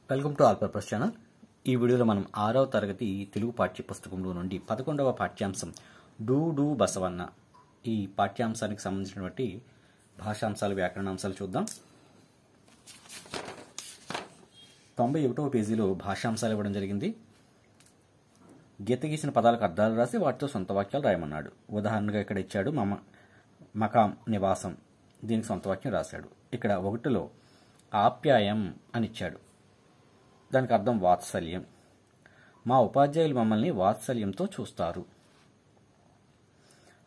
Welcome to all purpose channel. ఈ వీడియోలో మనం 6వ తరగతి తెలుగు పాఠ్య పుస్తకంలో నుండి 11వ పాఠ్యాంశం డూ బసవన్న ఈ పాఠ్యాంశానికి సంబంధించినటువంటి భాషాంశాలు, వ్యాకరణాంశాలు చూద్దాం. 91వ పేజీలో భాషాంశాలు ఇవ్వడం జరిగింది. గీత గీసిన పదాలకు అర్థాలు రాసి వాటితో సొంత వాక్యాలు రాయమన్నాడు. ఉదాహరణగా ఇక్కడ ఇచ్చాడు మకాం నివాసం, దీనికి సొంత వాక్యం రాశాడు. ఇక్కడ 1లో ఆప్యాయం అని ఇచ్చాడు, దానికి అర్థం వాత్సల్యం. మా ఉపాధ్యాయులు మమ్మల్ని వాత్సల్యంతో చూస్తారు.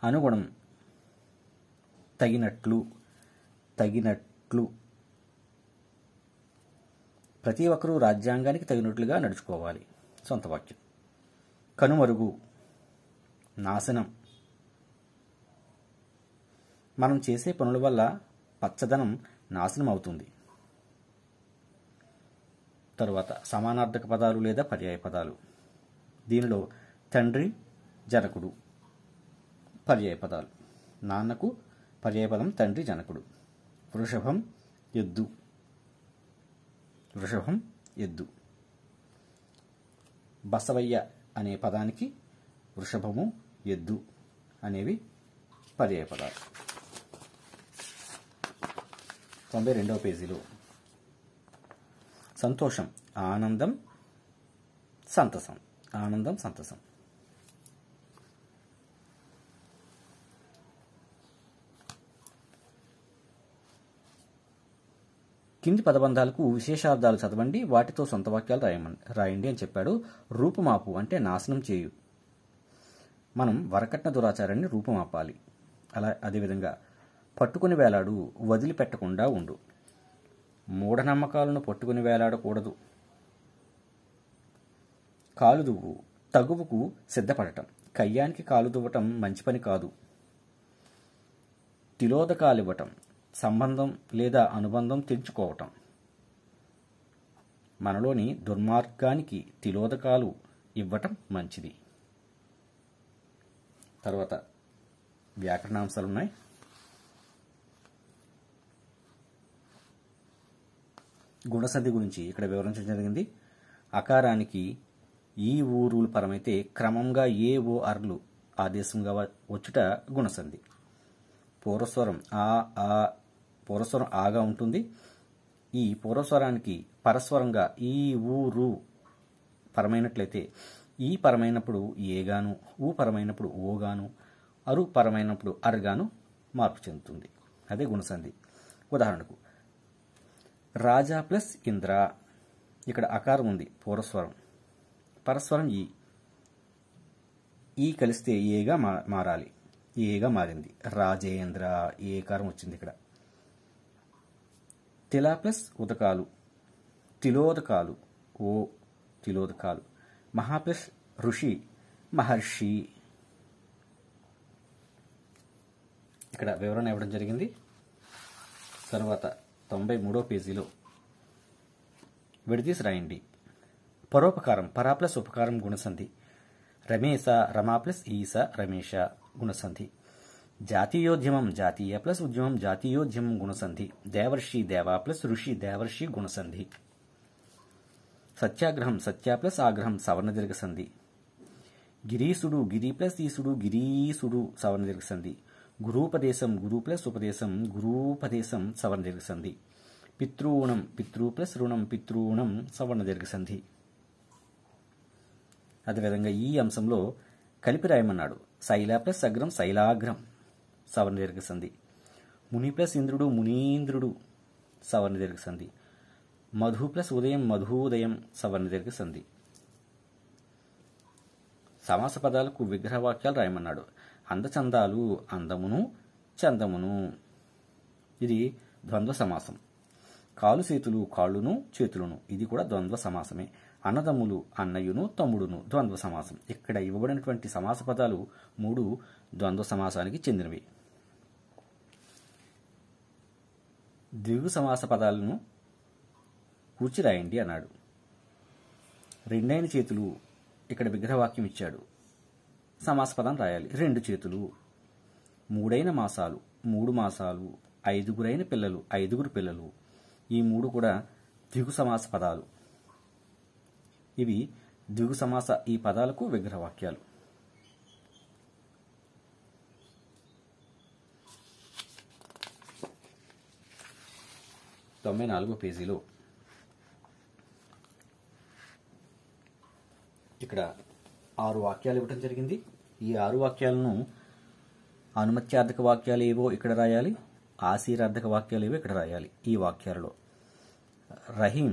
అనుగుణం తగినట్లు. ప్రతి ఒక్కరూ రాజ్యాంగానికి తగినట్లుగా నడుచుకోవాలి, సొంత వాక్యం. కనుమరుగు నాశనం. మనం చేసే పనుల వల్ల పచ్చదనం నాశనం అవుతుంది. తరువాత సమానార్థక పదాలు లేదా పర్యాయ పదాలు. దీనిలో తండ్రి, జనకుడు పర్యాయ పదాలు. నాన్నకు పర్యాయ పదం తండ్రి, జనకుడు. వృషభం ఎద్దు. బసవయ్య అనే పదానికి వృషభము, ఎద్దు అనేవి పర్యాయ పదాలు. 92వ పేజీలో సంతోషం ఆనందం, సంతసం. కింది పదబంధాలకు విశేషార్థాలు చదవండి, వాటితో సొంత వాక్యాలు రాయండి అని చెప్పాడు. రూపుమాపు అంటే నాశనం చేయు. మనం వరకట్న దురాచారాన్ని రూపుమాపాలి. అదేవిధంగా పట్టుకుని వేలాడు, వదిలిపెట్టకుండా ఉండు. మూఢనమ్మకాలను పట్టుకుని వేలాడకూడదు. కాలు దువ్వు, తగువుకు సిద్ధపడటం. కయ్యానికి కాలు దువ్వటం మంచి పని కాదు. తిలోదకాలివ్వటం, సంబంధం లేదా అనుబంధం తెంచుకోవటం. మనలోని దుర్మార్గానికి తిలోదకాలు ఇవ్వటం మంచిది. తర్వాత వ్యాకరణాంశాలున్నాయి. గుణసంధి గురించి ఇక్కడ వివరించడం జరిగింది. అకారానికి ఈ ఊరులు పరమైతే క్రమంగా ఏ ఓ అర్లు ఆదేశంగా వచ్చుట గుణసంధి. పూర్వస్వరం పూర్వస్వరం ఆగా ఉంటుంది. ఈ పూర్వస్వరానికి పరస్వరంగా ఈ ఊరు పరమైనట్లయితే ఈ పరమైనప్పుడు ఏగాను, ఊ పరమైనప్పుడు ఓగాను, అరు పరమైనప్పుడు అర్గాను మార్పు చెందుతుంది. అదే గుణసంధి. ఉదాహరణకు రాజా ప్లస్ ఇంద్ర. ఇక్కడ అకారం ఉంది, పూర్వస్వరం. పరస్వరం ఈ కలిస్తే ఏగా మారాలి, ఏగా మారింది. రాజేంద్ర ఏకారం వచ్చింది ఇక్కడ. తిలా ప్లస్ ఉదకాలు, తిలోదకాలు, ఓ తిలోదకాలు. మహా ప్లస్ ఋషి, మహర్షి. ఇక్కడ వివరణ ఇవ్వడం జరిగింది. తర్వాత 93వ పేజీలో విడదీసి రాయండి. పరోపకారం పరా ప్లస్ ఉపకారం గుణసంధి. రమేశ రమా ప్లస్ ఈస రమేష గుణసంధి. జాతీయోద్యమం జాతీయ ప్లస్ ఉద్యమం జాతీయోద్యమం గుణసంధి. దేవర్షి దేవా ప్లస్ ఋషి దేవర్షి గుణసంధి. సత్యాగ్రహం సత్య ప్లస్ ఆగ్రహం సవర్ణ దీర్ఘ సంధి. గిరీసుడు గిరి ప్లస్ ఈసుడు గిరీసుడు సవర్ణ దీర్ఘ సంధి. గురూపదేశం గురు ప్లస్ ఉపదేశం గురూపదేశం సవర్ణ దీర్ఘ సంధి. పితృణం పితృ ప్లస్ రుణం పితృణం సవర్ణ దీర్ఘ సంధి. అదేవిధంగా ఈ అంశంలో కలిపి రాయమన్నాడు. శైల ప్లస్ అగ్రం శైలాగ్రం సవర్ణ దీర్ఘ సంధి. ముని ప్లస్ ఇంద్రుడు మునీంద్రుడు సవర్ణ దీర్ఘ సంధి. మధు ప్లస్ ఉదయం మధుదయం సవర్ణ దీర్ఘ సంధి. సమాస పదాలకు విగ్రహవాక్యాలు రాయమన్నాడు. అందచందాలు అందమును చందమును, ఇది ద్వంద్వ సమాసం. కాలు చేతులు కాళ్ళును చేతులను, ఇది కూడా ద్వంద్వ సమాసమే. అన్నదమ్ములు అన్నయ్యును తమ్ముడును ద్వంద్వ సమాసం. ఇక్కడ ఇవ్వబడినటువంటి సమాస పదాలు 3 ద్వంద్వ సమాసానికి చెందినవి. ద్విగు సమాస పదాలను కూర్చి రాయండి అన్నాడు. రెండైన చేతులు, ఇక్కడ విగ్రహవాక్యం ఇచ్చాడు, సమాస పదం రాయాలి. 2 చేతులు. మూడైన మాసాలు 3 మాసాలు. 5గురైన పిల్లలు 5గురు పిల్లలు. ఈ 3 కూడా ద్విగు సమాస పదాలు. ఇవి ద్విగు సమాస ఈ పదాలకు విగ్రహవాక్యాలు. తొంభై 4వ పేజీలో ఇక్కడ 6 వాక్యాలు ఇవ్వడం జరిగింది. ఈ 6 వాక్యాలను అనుమత్యార్థక వాక్యాలు ఏవో ఇక్కడ రాయాలి, ఆశీర్వార్థక వాక్యాలు ఏవో ఇక్కడ రాయాలి. ఈ వాక్యాలలో రహీం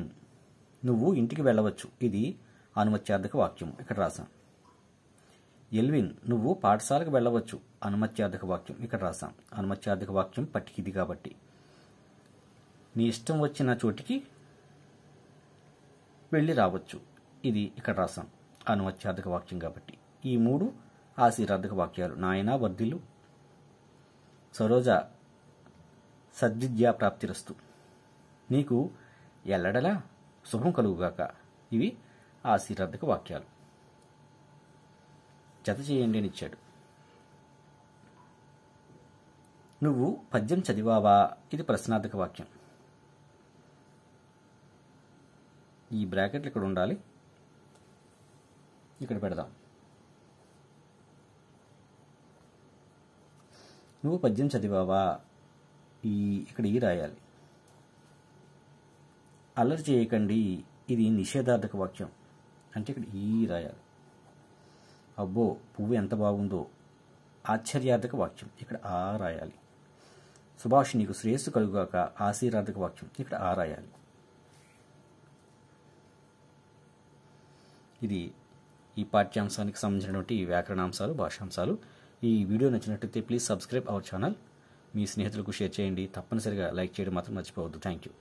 నువ్వు ఇంటికి వెళ్ళవచ్చు, ఇది అనుమత్యార్థక వాక్యం, ఇక్కడ రాసాం. ఎల్విన్ నువ్వు పాఠశాలకు వెళ్ళవచ్చు, అనుమత్యార్థక వాక్యం, ఇక్కడ రాసాం. అనుమత్యార్థక వాక్యం పట్టికిది కాబట్టి. నీ ఇష్టం వచ్చిన చోటికి వెళ్ళి రావచ్చు, ఇది ఇక్కడ రాసాం. అనుమత్యార్థక వాక్యం కాబట్టి. ఈ 3 ఆశీర్వార్థక వాక్యాలు. నాయన వర్ధిల్లు, సరోజ సద్విద్యా ప్రాప్తిరస్తు, నీకు ఎల్లడలా శుభం కలుగుగాక, ఇవి ఆశీర్వార్థక వాక్యాలు. జత చేయండి అని ఇచ్చాడు. నువ్వు పద్యం చదివావా, ఇది ప్రశ్నార్థక వాక్యం. ఈ బ్రాకెట్లు ఇక్కడ ఉండాలి, ఇక్కడ పెడదాం. నువ్వు పద్యం చదివావా, ఇక్కడ ఈ రాయాలి. అల్లరి చేయకండి, ఇది నిషేధార్థక వాక్యం, అంటే ఇక్కడ ఈ రాయాలి. అబ్బో పువ్వు ఎంత బాగుందో, ఆశ్చర్యార్థక వాక్యం, ఇక్కడ ఆ రాయాలి. సుభాష్ నీకు శ్రేయస్సు కలుగాక, ఆశీర్వార్థక వాక్యం, ఇక్కడ ఆ రాయాలి. ఇది ఈ పాఠ్యాంశానికి సంబంధించినటువంటి వ్యాకరణాంశాలు, భాషాంశాలు. ఈ వీడియో నచ్చినట్లయితే ప్లీజ్ సబ్స్క్రైబ్ అవర్ ఛానల్. మీ స్నేహితులకు షేర్ చేయండి. తప్పనిసరిగా లైక్ చేయడం మాత్రం మర్చిపోవద్దు. Thank you.